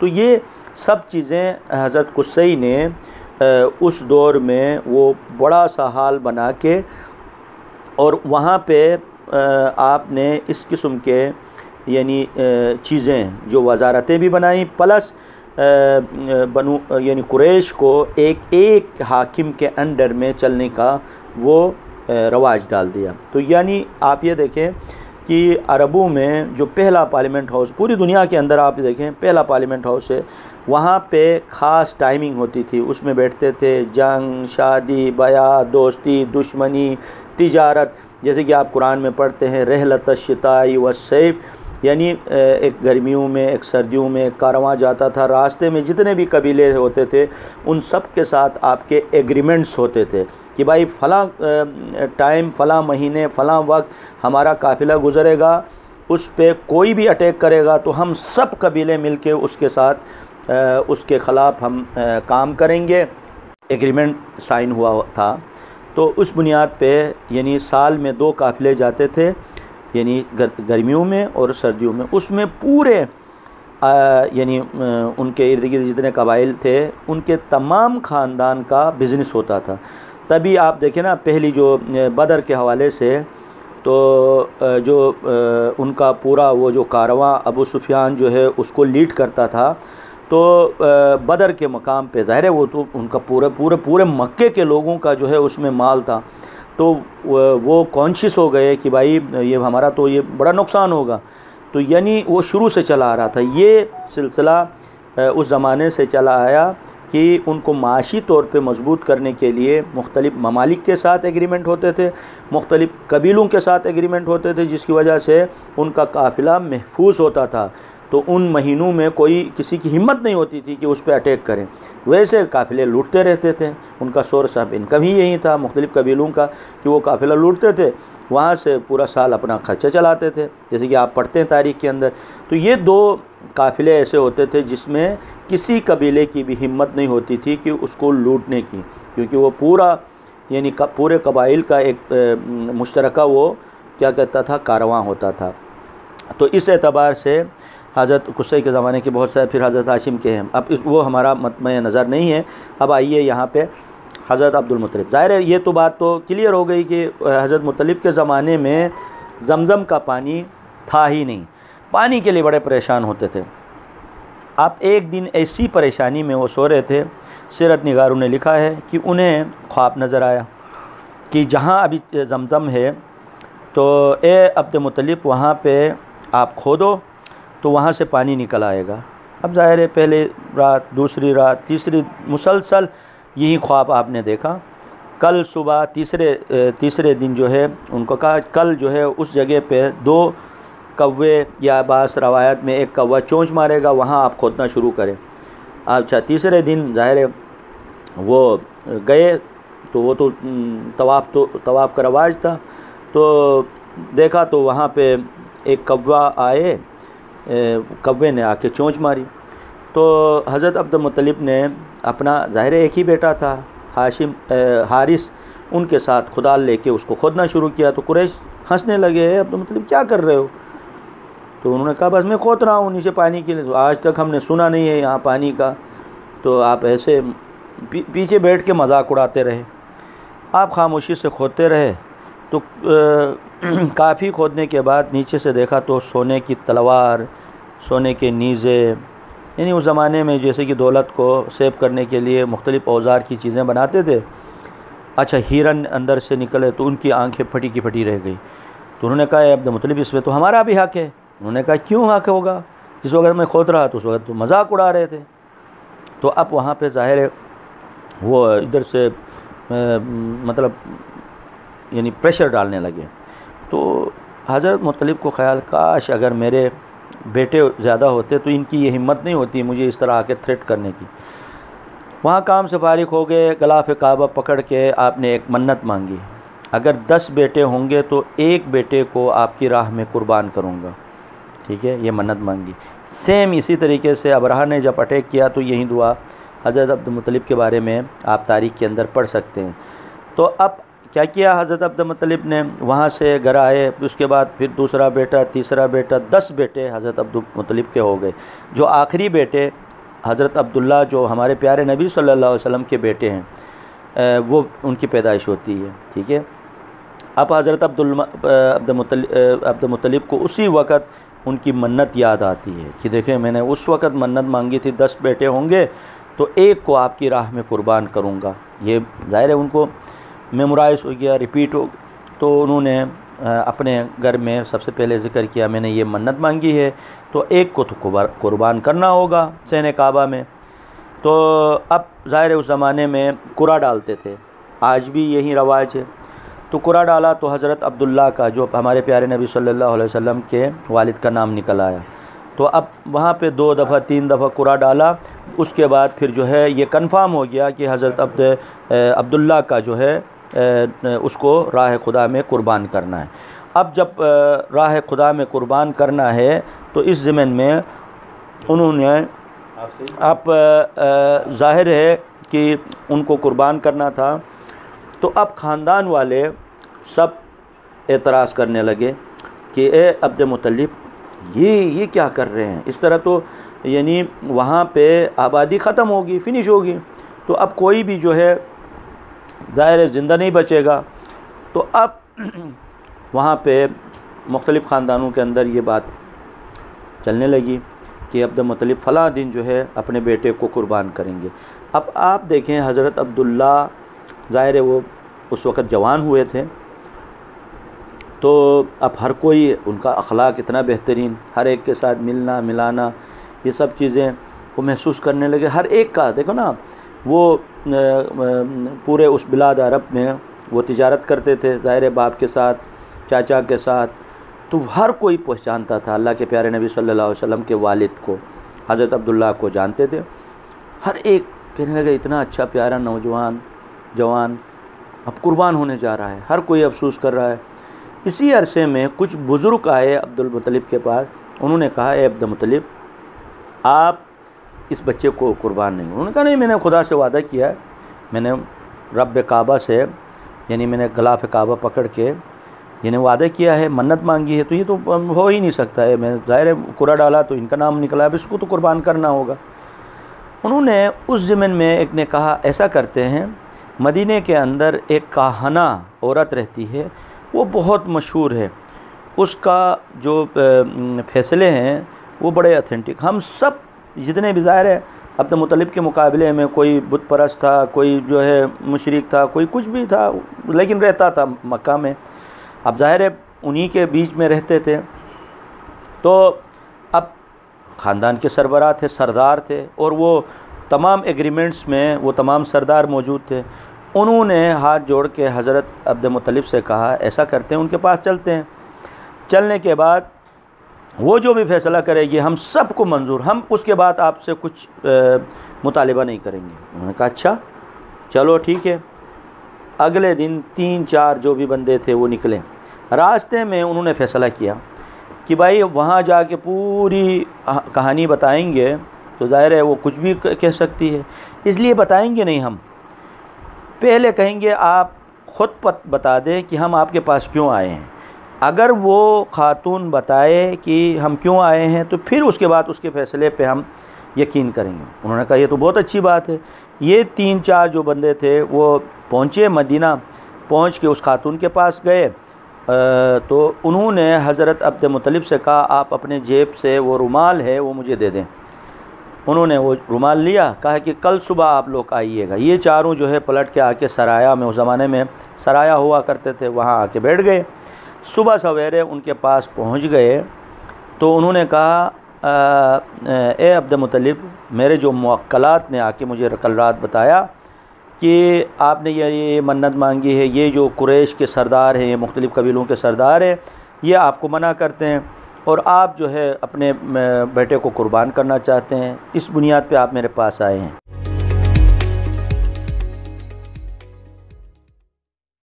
तो ये सब चीज़ें हज़रत कुसई ने उस दौर में वो बड़ा सा हाल बना के, और वहाँ पे आपने इस किस्म के यानी चीज़ें जो वजारतें भी बनाई, प्लस बनु यानी कुरैश को एक एक हाकिम के अंडर में चलने का वो रवाज डाल दिया। तो यानी आप ये देखें कि अरबों में जो पहला पार्लियामेंट हाउस पूरी दुनिया के अंदर आप देखें पहला पार्लियामेंट हाउस है, वहाँ पे ख़ास टाइमिंग होती थी, उसमें बैठते थे जंग, शादी, बया, दोस्ती, दुश्मनी, तिजारत, जैसे कि आप कुरान में पढ़ते हैं रहलत शिताई व सैफ, यानी एक गर्मियों में एक सर्दियों में कारवां जाता था, रास्ते में जितने भी कबीले होते थे उन सब के साथ आपके एग्रीमेंट्स होते थे कि भाई फ़लाँ टाइम, फ़लाँ महीने, फ़लाँ वक्त हमारा काफ़िला गुज़रेगा, उस पे कोई भी अटैक करेगा तो हम सब कबीले मिलके उसके साथ उसके ख़िलाफ़ हम काम करेंगे। एग्रीमेंट साइन हुआ था। तो उस बुनियाद पे यानी साल में 2 काफ़िले जाते थे, यानी गर्मियों में और सर्दियों में। उसमें पूरे यानी उनके इर्द गिर्द जितने कबाइल थे उनके तमाम ख़ानदान का बिज़नेस होता था। तभी आप देखें ना, पहली जो बदर के हवाले से तो जो उनका पूरा वो जो कारवां अबू सुफियान जो है उसको लीड करता था, तो बदर के मकाम पे ज़ाहिर है वो तो उनका पूरे मक्के के लोगों का जो है उसमें माल था। तो वो कॉन्शियस हो गए कि भाई ये हमारा तो ये बड़ा नुकसान होगा। तो यानी वो शुरू से चला आ रहा था, ये सिलसिला उस ज़माने से चला आया कि उनको माशी तौर पे मजबूत करने के लिए मुख्तलिफ़ ममालिक के साथ एग्रीमेंट होते थे, मुख्तलिफ़ कबीलों के साथ एग्रीमेंट होते थे, जिसकी वजह से उनका काफ़िला महफूज होता था। तो उन महीनों में कोई किसी की हिम्मत नहीं होती थी कि उस पर अटैक करें। वैसे काफ़िले लूटते रहते थे, उनका सोर्स ऑफ इनकम ही यही था मुख्तलिफ़ कबीलों का कि वो काफ़िला लूटते थे, वहाँ से पूरा साल अपना खर्चा चलाते थे, जैसे कि आप पढ़ते हैं तारीख़ के अंदर। तो ये 2 काफ़िले ऐसे होते थे जिसमें किसी कबीले की भी हिम्मत नहीं होती थी कि उसको लूटने की, क्योंकि वो पूरा यानी पूरे कबाइल का एक मुश्तरका वो क्या कहता था कारवां होता था। तो इस एतबार से हज़रत कुसई के ज़माने के बहुत सारे, फिर हज़रत हाशिम के हैं। अब वो हमारा मतमय नज़र नहीं है। अब आइए यहाँ पे हज़रत अब्दुल मुत्तलिब। ज़ाहिर है ये तो बात तो क्लियर हो गई कि हज़रत मुत्तलिब के ज़माने में ज़मज़म का पानी था ही नहीं, पानी के लिए बड़े परेशान होते थे। आप एक दिन ऐसी परेशानी में वो सो रहे थे, सीरत निगारों ने लिखा है कि उन्हें ख्वाब नज़र आया कि जहाँ अभी ज़मज़म है तो ए अब्दुल मुत्तलिब वहाँ पे आप खोदो तो वहाँ से पानी निकल आएगा। अब ज़ाहिर है पहले रात, दूसरी रात, तीसरी, मुसलसल यही ख्वाब आपने देखा। कल सुबह तीसरे दिन जो है उनको कहा कल जो है उस जगह पे 2 कौवे या बास रवायत में 1 कौवा चोंच मारेगा, वहाँ आप खोदना शुरू करें। अच्छा, तीसरे दिन ज़ाहिर है वो गए तो वो तो तवाफ़ का रवाज था, तो देखा तो वहाँ पे एक कौवा आए, कौवे ने आके चोंच मारी। तो हज़रत अब्दुल मुत्तलिब ने अपना ज़ाहिर एक ही बेटा था हारिस, उनके साथ खुदाल लेके उसको खोदना शुरू किया। तो कुरैश हंसने लगे, अब्दुल मुत्तलिब क्या कर रहे हो? तो उन्होंने कहा बस मैं खोद रहा हूँ नीचे पानी के लिए, तो आज तक हमने सुना नहीं है यहाँ पानी का, तो आप ऐसे पीछे बैठ के मजाक उड़ाते रहे। आप खामोशी से खोदते रहे। तो काफ़ी खोदने के बाद नीचे से देखा तो सोने की तलवार, सोने के नीज़े, यानी उस ज़माने में जैसे कि दौलत को सेव करने के लिए मुख्तलिफ़ औज़ार की चीज़ें बनाते थे। अच्छा, हिरन अंदर से निकले तो उनकी आंखें फटी की फटी रह गई। तो उन्होंने कहा अब्दुल मुत्तलिब इसमें तो हमारा भी हक़ है। उन्होंने कहा क्यों हक़ होगा? जिस वक्त मैं खोद रहा तो उस वक्त तो मजाक उड़ा रहे थे। तो अब वहाँ पे ज़ाहिर है वो इधर से मतलब यानी प्रेशर डालने लगे। तो हज़रत मुत्तलिब को ख़याल, काश अगर मेरे बेटे ज़्यादा होते तो इनकी ये हिम्मत नहीं होती मुझे इस तरह आके थ्रेट करने की। वहाँ काम से फारिग हो गए, गलाफ़ काबा पकड़ के आपने एक मन्नत मांगी, अगर 10 बेटे होंगे तो 1 बेटे को आपकी राह में कुर्बान करूँगा। ठीक है, ये मन्नत मांगी। सेम इसी तरीके से अबरहा ने जब अटैक किया तो यही दुआ हज़रत अब्दुल मुत्तलिब के बारे में आप तारीख़ के अंदर पढ़ सकते हैं। तो अब क्या किया हज़रत अब्दुल मुत्तलिब ने, वहाँ से घर आए, उसके बाद फिर दूसरा बेटा, तीसरा बेटा, 10 बेटे हज़रत अब्दुल मुत्तलिब के हो गए। जो आखिरी बेटे हज़रत अब्दुल्ला जो हमारे प्यारे नबी सल्लल्लाहु अलैहि वसल्लम के बेटे हैं, वो उनकी पैदाइश होती है। ठीक है। अब हज़रत अब्दुल मुत्तलिब को उसी वक़्त उनकी मन्नत याद आती है कि देखें, मैंने उस वक़्त मन्नत मांगी थी 10 बेटे होंगे तो एक को आपकी राह में कुर्बान करूँगा। ये ज़ाहिर है उनको मेमोराइज़ हो गया, रिपीट हो, तो उन्होंने अपने घर में सबसे पहले ज़िक्र किया, मैंने ये मन्नत मांगी है तो एक को तो कुर्बान करना होगा सहन काबा में। तो अब ज़ाहिर है उस ज़माने में कुरा डालते थे, आज भी यही रवाज है। तो कुरा डाला तो हज़रत अब्दुल्ला का, जो हमारे प्यारे नबी सल्लल्लाहु अलैहि वसल्लम के वालिद का नाम निकल आया। तो अब वहाँ पे 2 दफ़ा 3 दफ़ा कुरा डाला, उसके बाद फिर जो है ये कन्फर्म हो गया कि हज़रत अब्दुल्ला का जो है उसको राह खुदा में कुर्बान करना है। अब जब राह खुदा में कुर्बान करना है तो इस ज़मीन में उन्होंने आप ज़ाहिर है कि उनको कुर्बान करना था। तो अब ख़ानदान वाले सब एतराज़ करने लगे कि ए अब्द मुत्तलिब, ये क्या कर रहे हैं, इस तरह तो यानी वहाँ पे आबादी ख़त्म होगी, फिनिश होगी, तो अब कोई भी जो है ज़ाहिर है ज़िंदा नहीं बचेगा। तो अब वहाँ पे मुख्तलिफ़ ख़ानदानों के अंदर ये बात चलने लगी कि अब्द मुत्तलिब फ़लाँ दिन जो है अपने बेटे को कुर्बान करेंगे। अब आप देखें हज़रत अब्दुल्ला ज़ाहिर है वो उस वक़्त जवान हुए थे, तो अब हर कोई, उनका अखलाक इतना बेहतरीन, हर एक के साथ मिलना मिलाना, ये सब चीज़ें वो महसूस करने लगे। हर एक का देखो ना, वो पूरे उस बिलाद अरब में वो तिजारत करते थे ज़ाहिर है बाप के साथ, चाचा के साथ, तो हर कोई पहचानता था अल्लाह के प्यारे नबी सल्लल्लाहु अलैहि वसल्लम के वालिद को, हज़रत अब्दुल्ला को जानते थे। हर एक कहने लगे इतना अच्छा प्यारा नौजवान जवान अब कुर्बान होने जा रहा है, हर कोई अफसोस कर रहा है। इसी अरसे में कुछ बुज़ुर्ग आए अब्दुल मुत्तलिब के पास, उन्होंने कहा, ए अब्दुल मुत्तलिब, आप इस बच्चे को कुर्बान नहीं। उन्होंने कहा, नहीं, मैंने खुदा से वादा किया है, मैंने रब काबा से, यानी मैंने गलाफ काबा पकड़ के यानी वादा किया है, मन्नत मांगी है, तो ये तो हो ही नहीं सकता है। मैं ज़ाहिर है कुरा डाला तो इनका नाम निकला, अब इसको तो कुर्बान करना होगा। उन्होंने उस ज़मीन में एक ने कहा, ऐसा करते हैं, मदीने के अंदर एक काहना औरत रहती है, वो बहुत मशहूर है, उसका जो फ़ैसले हैं वो बड़े ऑथेंटिक, हम सब जितने भी ज़ाहिर है अब्दुल मुत्तलिब के मुकाबले में कोई बुत परस्त था, कोई जो है मुशरिक था, कोई कुछ भी था, लेकिन रहता था मक्का में। अब ज़ाहिर है उन्हीं के बीच में रहते थे। तो अब ख़ानदान के सरबराह थे, सरदार थे, और वो तमाम एग्रीमेंट्स में वो तमाम सरदार मौजूद थे। उन्होंने हाथ जोड़ के हज़रत अब्दुल मुत्तलिब से कहा, ऐसा करते हैं, उनके पास चलते हैं। चलने के बाद वो जो भी फ़ैसला करेगी हम सबको मंजूर, हम उसके बाद आपसे कुछ मुतालिबा नहीं करेंगे। उन्होंने कहा, अच्छा चलो ठीक है। अगले दिन 3-4 जो भी बंदे थे वो निकले। रास्ते में उन्होंने फ़ैसला किया कि भाई वहाँ जाके पूरी कहानी बताएंगे तो ज़ाहिर है वो कुछ भी कह सकती है, इसलिए बताएंगे नहीं, हम पहले कहेंगे आप ख़ुद बता दें कि हम आपके पास क्यों आए हैं। अगर वो ख़ातून बताए कि हम क्यों आए हैं तो फिर उसके बाद उसके फ़ैसले पे हम यकीन करेंगे। उन्होंने कहा, ये तो बहुत अच्छी बात है। ये 3-4 जो बंदे थे वो पहुँचे मदीना, पहुँच के उस खातून के पास गए। तो उन्होंने हज़रत अब्दुल मुत्तलिब से कहा, आप अपने जेब से वो रुमाल है वो मुझे दे दें। उन्होंने वो रुमाल लिया, कहा कि कल सुबह आप लोग आइएगा। ये चारों जो है पलट के आके सराया में, उस ज़माने में सराया हुआ करते थे, वहाँ आके बैठ गए। सुबह सवेरे उनके पास पहुँच गए तो उन्होंने कहा, ए अब्दुल मुत्तलिब, मेरे जो मुवक्कलात ने आके मुझे कल रात बताया कि आपने ये मन्नत मांगी है, ये जो कुरैश के सरदार हैं, ये मुख्तलिफ़ कबीलों के सरदार हैं, ये आपको मना करते हैं और आप जो है अपने बेटे को कुर्बान करना चाहते हैं, इस बुनियाद पे आप मेरे पास आए हैं।